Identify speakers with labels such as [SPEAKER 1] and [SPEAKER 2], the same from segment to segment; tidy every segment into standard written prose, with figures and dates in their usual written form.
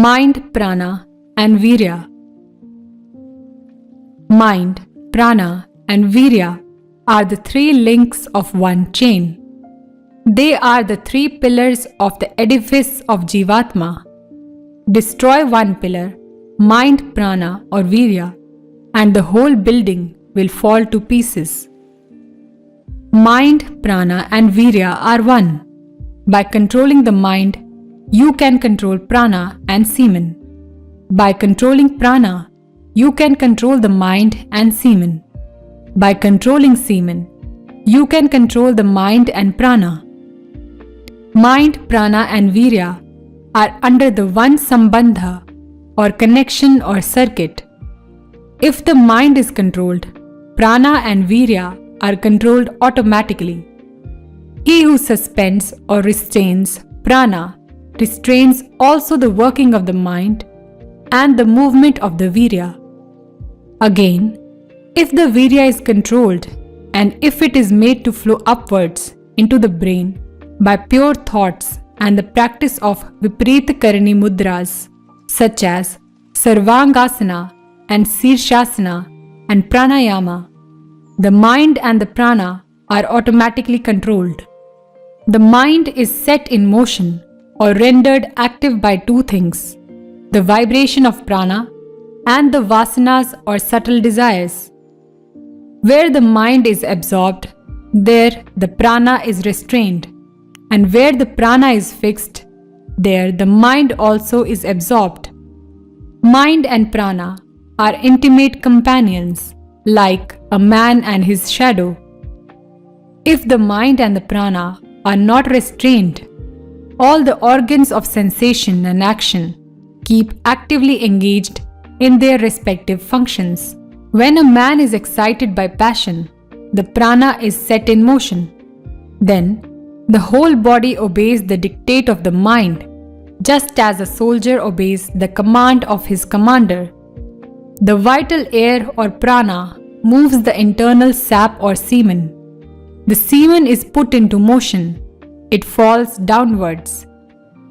[SPEAKER 1] Mind, Prana and Virya. Mind, Prana and Virya are the three links of one chain. They are the three pillars of the edifice of Jivatma. Destroy one pillar, mind, prana or virya, and the whole building will fall to pieces. Mind, prana and virya are one. By controlling the mind, you can control prana and semen. By controlling prana, you can control the mind and semen. By controlling semen, you can control the mind and prana. Mind, prana and virya are under the one sambandha or connection or circuit. If the mind is controlled, prana and virya are controlled automatically. He who suspends or restrains prana restrains also the working of the mind and the movement of the virya. Again, if the virya is controlled and if it is made to flow upwards into the brain by pure thoughts and the practice of Viparita Karani mudras such as Sarvangasana and Sirshasana and Pranayama, the mind and the prana are automatically controlled. The mind is set in motion or rendered active by two things, the vibration of prana and the vasanas or subtle desires. Where the mind is absorbed, there the prana is restrained, and where the prana is fixed, there the mind also is absorbed. Mind and prana are intimate companions, like a man and his shadow. If the mind and the prana are not restrained, all the organs of sensation and action keep actively engaged in their respective functions. When a man is excited by passion, the prana is set in motion. Then, the whole body obeys the dictate of the mind, just as a soldier obeys the command of his commander. The vital air or prana moves the internal sap or semen. The semen is put into motion. It falls downwards,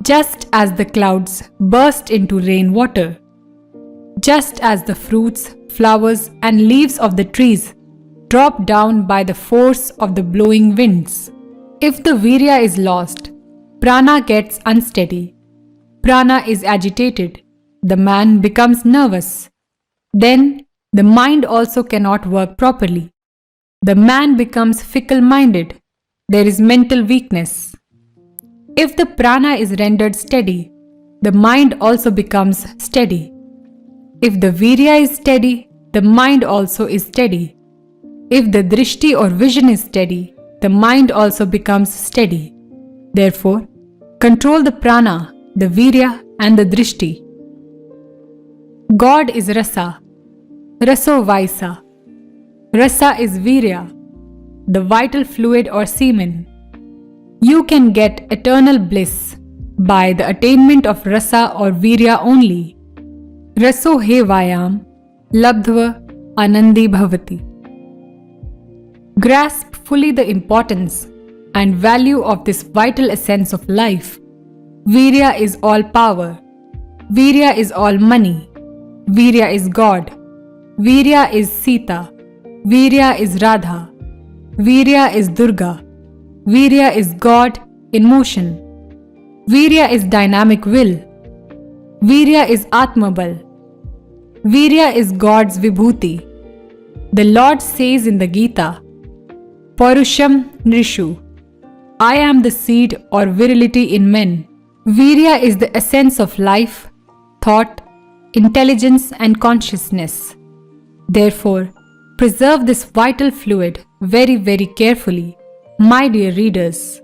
[SPEAKER 1] just as the clouds burst into rainwater. Just as the fruits, flowers and leaves of the trees drop down by the force of the blowing winds. If the virya is lost, prana gets unsteady. Prana is agitated. The man becomes nervous. Then the mind also cannot work properly. The man becomes fickle-minded. There is mental weakness. If the prana is rendered steady, the mind also becomes steady. If the virya is steady, the mind also is steady. If the drishti or vision is steady, the mind also becomes steady. Therefore, control the prana, the virya and the drishti. God is rasa, raso vaisa. Rasa is virya, the vital fluid or semen. You can get eternal bliss by the attainment of rasa or virya only. Raso he vayam, labdhva anandi bhavati. Grasp fully the importance and value of this vital essence of life. Virya is all power. Virya is all money. Virya is God. Virya is Sita. Virya is Radha. Virya is Durga. Virya is God in motion. Virya is dynamic will. Virya is Atmabal. Virya is God's Vibhuti. The Lord says in the Gita, Parusham Nrishu, I am the seed or virility in men. Virya is the essence of life, thought, intelligence and consciousness. Therefore, preserve this vital fluid very, very carefully, my dear readers.